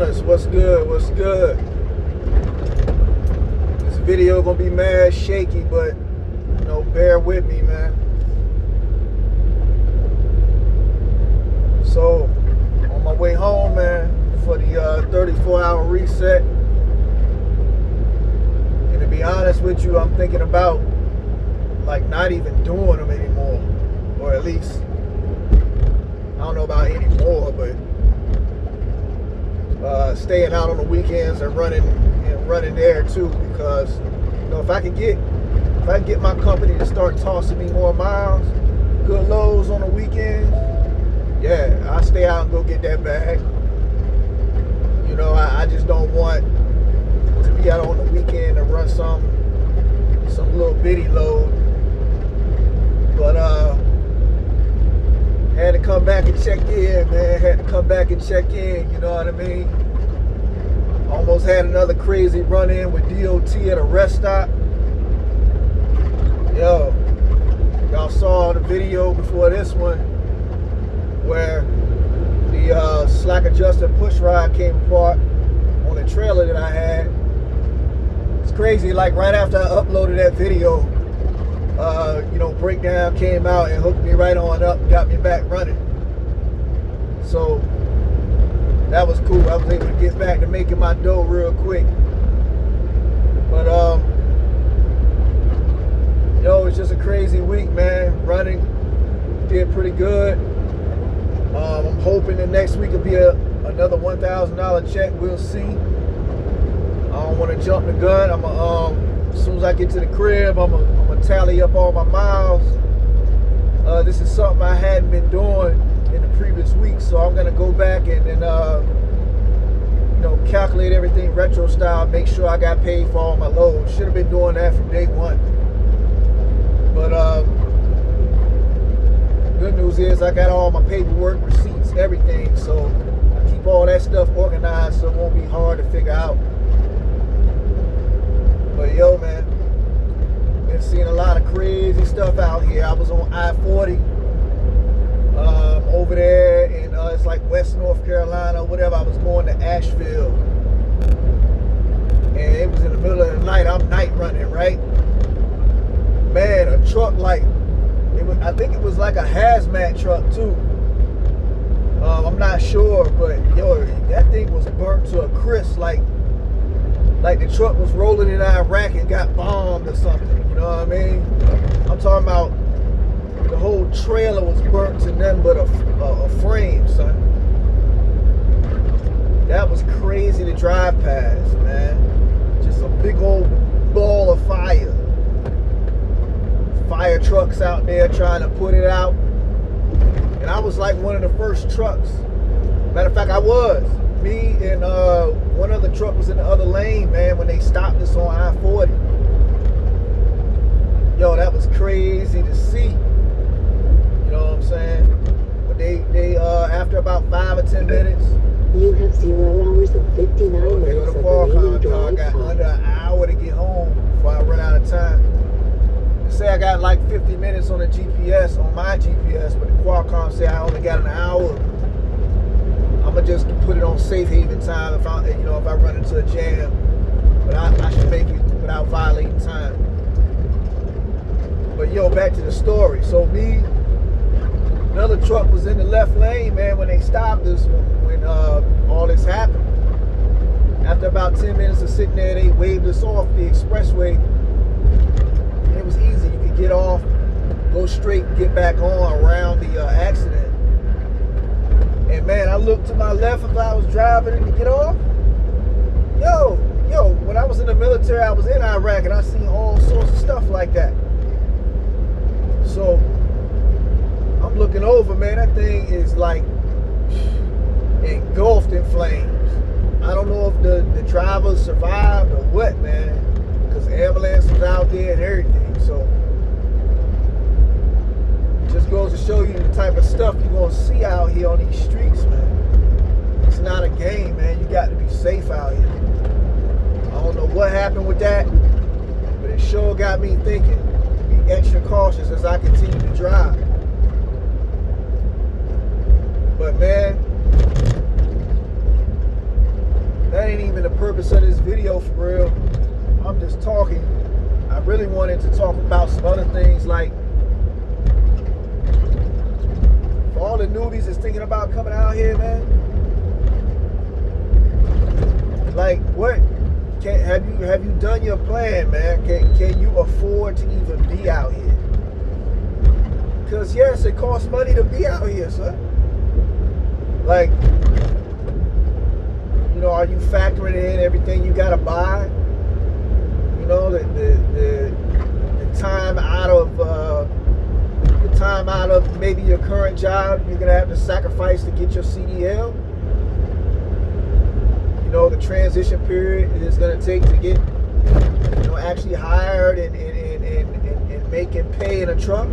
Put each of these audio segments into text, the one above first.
Realness, what's good? What's good? This video gonna be mad shaky, but you know, bear with me, man. So, on my way home, man, for the 34-hour reset. And to be honest with you, I'm thinking about like not even doing them anymore, or at least I don't know about anymore, but staying out on the weekends and running there too, because you know if I can get my company to start tossing me more miles, good loads on the weekends, yeah, I'll stay out and go get that bag. You know, I just don't want to be out on the weekend and run some little bitty load. But had to come back and check in, man. Had to come back and check in, you know what I mean? Almost had another crazy run-in with DOT at a rest stop. Yo, y'all saw the video before this one where the slack adjusted push rod came apart on the trailer that I had. It's crazy, like right after I uploaded that video, you know, breakdown came out and hooked me right on up, got me back running. So that was cool. I was able to get back to making my dough real quick. But yo, it's just a crazy week, man. Running did pretty good. I'm hoping the next week will be another $1,000 check. We'll see. I don't want to jump the gun. As soon as I get to the crib, I'm gonna tally up all my miles. This is something I hadn't been doing in the previous week, so I'm gonna go back and you know, calculate everything retro style, make sure I got paid for all my loads. Should have been doing that from day one. But good news is I got all my paperwork, receipts, everything, so I keep all that stuff organized so it won't be hard to figure out. But yo, man, been seeing a lot of crazy stuff out here. I was on I-40 over there in it's like West North Carolina, whatever. I was going to Asheville, and it was in the middle of the night. I'm night running, right? Man, a truck, like I think it was like a hazmat truck too. I'm not sure, but yo, that thing was burnt to a crisp, like the truck was rolling in Iraq and got bombed or something, you know what I mean? I'm talking about the whole trailer was burnt to nothing but a frame, son. That was crazy to drive past, man. Just a big old ball of fire. Fire trucks out there trying to put it out. And I was like one of the first trucks. Matter of fact, I was. Me and one other truck was in the other lane, man, when they stopped us on I-40. Yo, that was crazy to see. You know what I'm saying? But they after about 5 or 10 minutes, you have 0 hours and 59 minutes of remaining drive. I got under an hour to get home before I run out of time. They say I got like 50 minutes on the GPS, on my GPS, but the Qualcomm say I only got an hour. I'm gonna just put it on safe haven time if I run into a jam. But I should make it without violating time. But yo, back to the story. So another truck was in the left lane, man, when they stopped us when all this happened. After about 10 minutes of sitting there, they waved us off the expressway. It was easy. You could get off, go straight, and get back on around the accident. And man, I looked to my left if I was driving to get off. Yo, when I was in the military, I was in Iraq and I seen all sorts of stuff like that. So I'm looking over, man, that thing is like engulfed in flames. I don't know if the driver survived or what, man, because the ambulance was out there and everything. So just goes to show you the type of stuff you're going to see out here on these streets, man. It's not a game, man. You got to be safe out here. I don't know what happened with that, but it sure got me thinking to be extra cautious as I continue to drive. But man, to talk about some other things, like for all the newbies that's thinking about coming out here, man. Like, what have you done your plan, man? Can you afford to even be out here? Because yes, it costs money to be out here, son. Like, you know, are you factoring in everything you gotta buy? You know, the time out of maybe your current job, you're gonna have to sacrifice to get your CDL. You know, the transition period it is gonna take to get, you know, actually hired and making pay in a truck.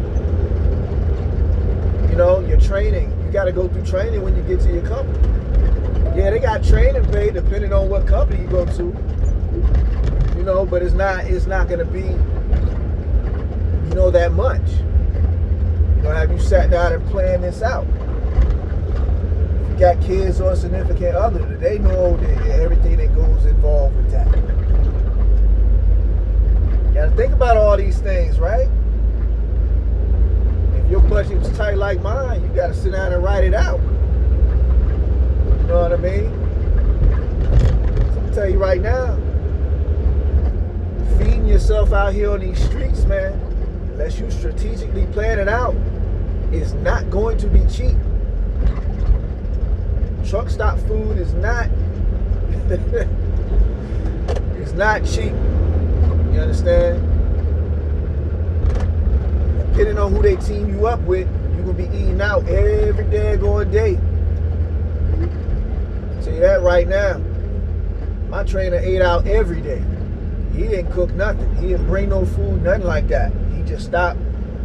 You know, your training, you got to go through training when you get to your company. Yeah, they got training pay depending on what company you go to. You know, but it's not going to be, you know, that much. You know, have you sat down and planned this out? If you got kids or a significant other, they know everything that goes involved with that. You got to think about all these things, right? Your budget was tight like mine, you got to sit down and write it out. You know what I mean? So I'm tell you right now, feeding yourself out here on these streets, man, unless you strategically plan it out, is not going to be cheap. Truck stop food is not it's not cheap. You understand? Depending on who they team you up with, you're going to be eating out every daggone day. I'll tell you that right now. My trainer ate out every day. He didn't cook nothing. He didn't bring no food, nothing like that. He just stopped,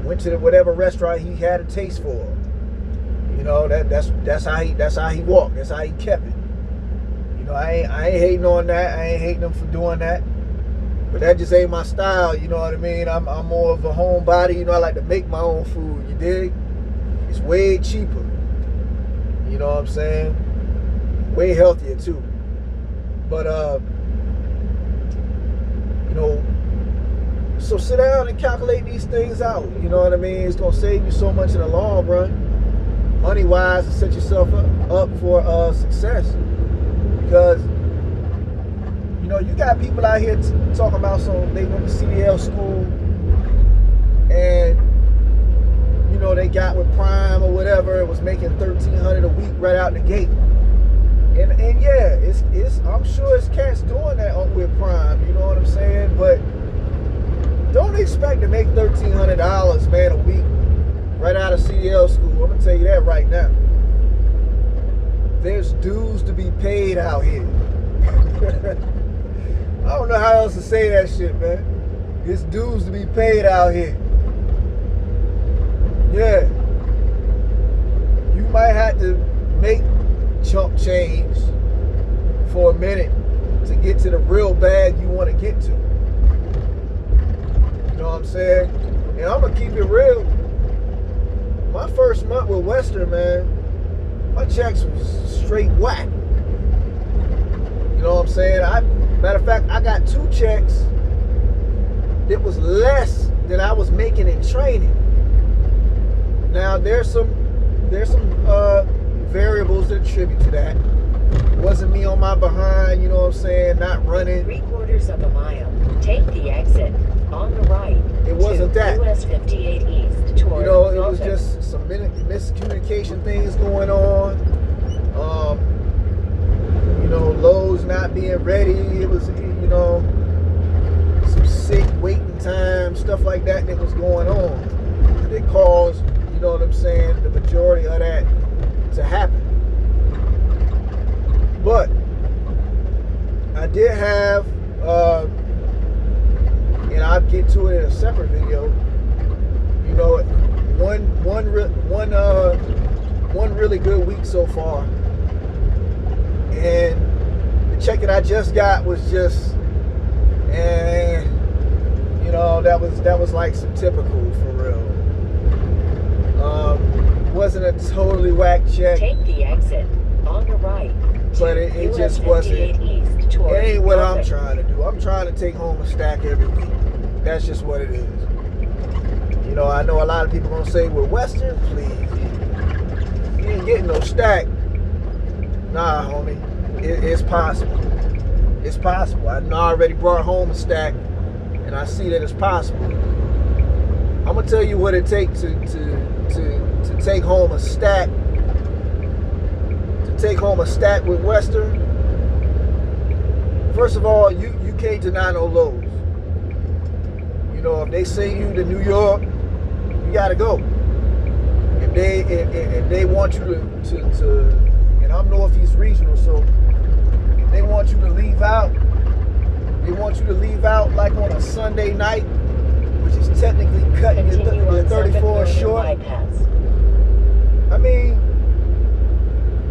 went to whatever restaurant he had a taste for. You know, that's how he walked. That's how he kept it. You know, I ain't hating on that. I ain't hating him for doing that. But that just ain't my style, you know what I mean? I'm more of a homebody, you know, I like to make my own food, you dig? It's way cheaper. You know what I'm saying? Way healthier too. But you know, so sit down and calculate these things out, you know what I mean? It's gonna save you so much in the long run, money-wise, to set yourself up for success. Because you know, you got people out here talking about they went to CDL school and, you know, they got with Prime or whatever, it was making $1,300 a week right out the gate. And yeah, it's I'm sure it's cats doing that with Prime, you know what I'm saying? But don't expect to make $1,300, man, a week right out of CDL school. I'm gonna tell you that right now. There's dues to be paid out here. I don't know how else to say that shit, man. It's dues to be paid out here. Yeah. You might have to make chump change for a minute to get to the real bag you want to get to. You know what I'm saying? And I'm going to keep it real. My first month with Western, man, my checks was straight whack. You know what I'm saying? Matter of fact, I got 2 checks that was less than I was making in training. Now there's some variables that attribute to that. It wasn't me on my behind, you know what I'm saying, not running. 3/4 of a mile. Take the exit on the right. It wasn't that. US 58 East toward You know, it was Norfolk. just some miscommunication things going on. You know, loads not being ready. It was, you know, some sick waiting time, stuff like that was going on. That caused, you know what I'm saying, the majority of that to happen. But I did have, and I'll get to it in a separate video. You know, one really good week so far. And the check that I just got was just, and you know, that was like some typical for real. Wasn't a totally whack check. Take the exit on the right. But it just wasn't. It ain't what I'm trying to do. I'm trying to take home a stack every week. That's just what it is. You know, I know a lot of people gonna say, well, Western, please. You ain't getting no stack. Nah, homie. It's possible. It's possible. I know I already brought home a stack, and I see that it's possible. I'm gonna tell you what it takes to take home a stack. To take home a stack with Western. First of all, you can't deny no lows. You know, if they send you to New York, you gotta go. If they want you to and I'm Northeast Regional, so if they want you to leave out, they want you to leave out like on a Sunday night, which is technically cutting your 34 short. I mean,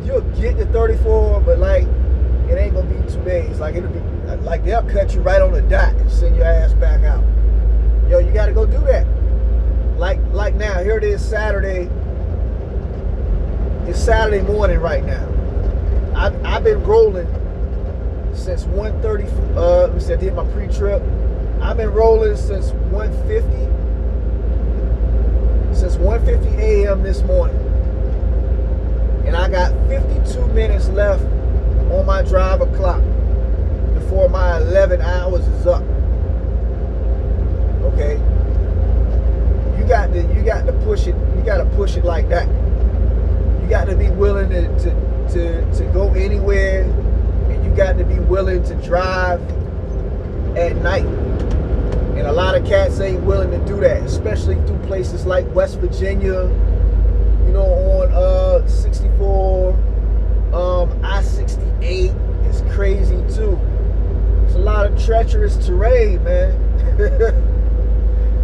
you'll get the 34, but like it ain't gonna be 2 days. Like it'll be like they'll cut you right on the dot and send your ass back out. Yo, you gotta go do that. Like now, here it is Saturday. It's Saturday morning right now. I've been rolling since 1:30. Let me see, I did my pre-trip. I've been rolling since 1:50. Since 1:50 a.m. this morning. And I got 52 minutes left on my driver clock before my 11 hours is up. Okay? You got to push it. You got to push it like that. You got to be willing to go anywhere, and you got to be willing to drive at night. And a lot of cats ain't willing to do that, especially through places like West Virginia, you know, on 64, I-68 is crazy too. It's a lot of treacherous terrain, man.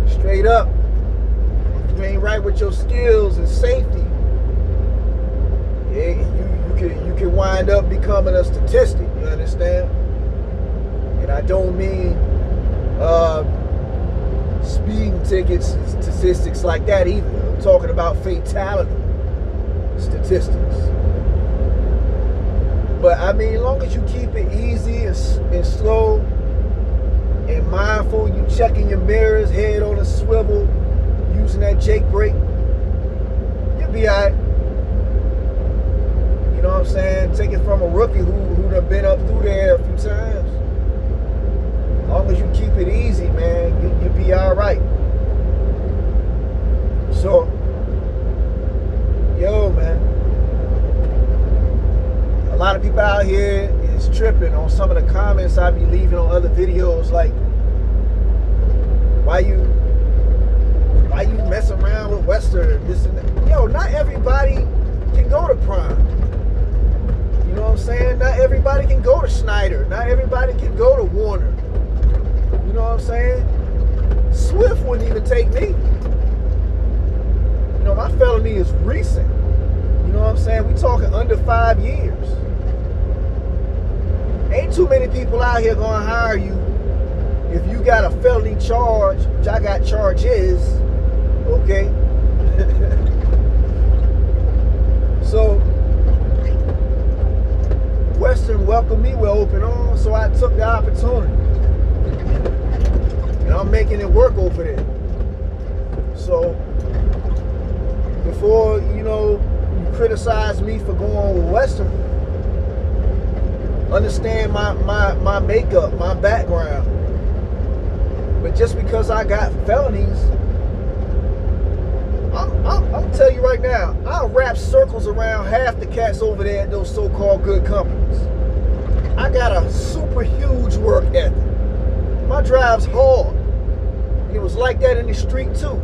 Straight up. If you ain't right with your skills and safety, yeah, you can wind up becoming a statistic, you understand? And I don't mean speeding tickets, statistics like that either. I'm talking about fatality statistics. But I mean, as long as you keep it easy and slow and mindful, you checking your mirrors, head on a swivel, using that Jake brake, you'll be all right. You know what I'm saying? Take it from a rookie who done been up through there a few times. As long as you keep it easy, man, you'll be all right. So, yo, man, a lot of people out here is tripping on some of the comments I be leaving on other videos, like, why you mess around with Western, this and that. Yo, not everybody can go to Prime. You know what I'm saying? Not everybody can go to Schneider. Not everybody can go to Warner. You know what I'm saying? Swift wouldn't even take me. You know, my felony is recent. You know what I'm saying? We talking under 5 years. Ain't too many people out here gonna hire you if you got a felony charge, which I got charges, okay? So, Western welcomed me with open arms, so I took the opportunity. And I'm making it work over there. So, before, you know, you criticize me for going with Western, understand my makeup, my background. But just because I got felonies, I'm telling you right now, I'll wrap circles around half the cats over there at those so-called good companies. I got a super huge work ethic. My drive's hard. It was like that in the street too,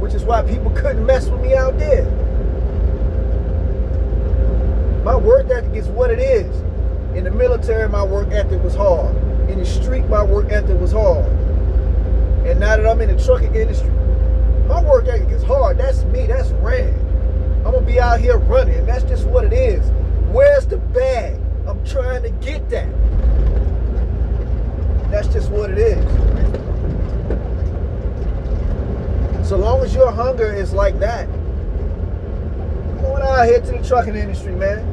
which is why people couldn't mess with me out there. My work ethic is what it is. In the military, my work ethic was hard. In the street, my work ethic was hard. And now that I'm in the trucking industry, my work ethic is hard. That's me. That's Rand. I'm going to be out here running. That's just what it is. Where's the bag? I'm trying to get that. That's just what it is. So long as your hunger is like that, come on out here to the trucking industry, man.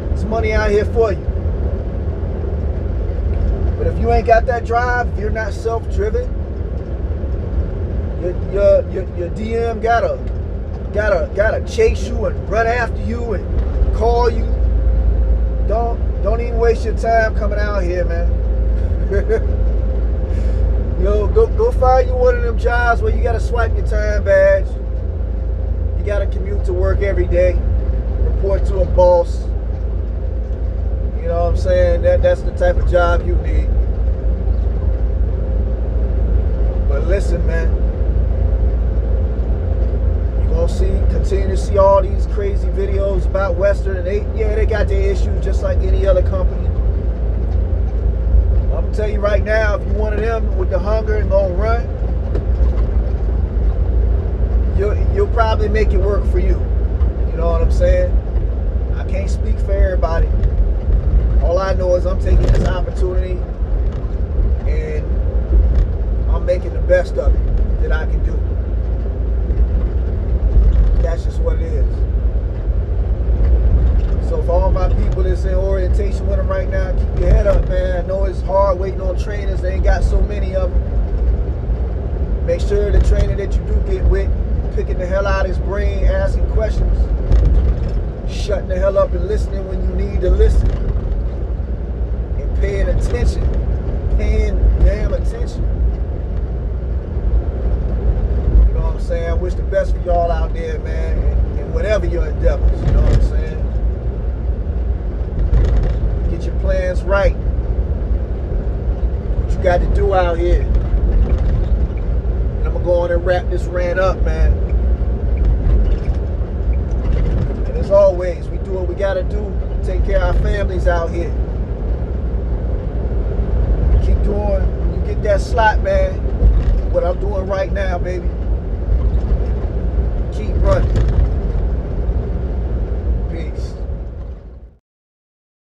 There's money out here for you. But if you ain't got that drive, if you're not self-driven, Your DM gotta chase you and run after you and call you. Don't even waste your time coming out here, man. Go find you one of them jobs where you gotta swipe your time badge. You gotta commute to work every day, report to a boss. You know what I'm saying? That's the type of job you need. But listen, man, you're gonna continue to see all these crazy videos about Western, and they got their issues just like any other company. I'm gonna tell you right now, if you one of them with the hunger and gonna run, you'll probably make it work for you. You know what I'm saying? I can't speak for everybody. All I know is I'm taking this opportunity and I'm making the best of it that I can do. That's just what it is. So for all my people that's in orientation with them right now, keep your head up, man. I know it's hard waiting on trainers. They ain't got so many of them. Make sure the trainer that you do get with, picking the hell out of his brain, asking questions, shutting the hell up and listening when you need to listen, and paying attention, paying damn attention. You know what I'm saying? I wish the best for y'all out there, man, and whatever your endeavors, you know what I'm saying? Get your plans right. What you got to do out here. And I'm going to go on and wrap this rant up, man. And as always, we do what we got to do to take care of our families out here. Keep doing, when you get that slot, man, what I'm doing right now, baby. Keep running.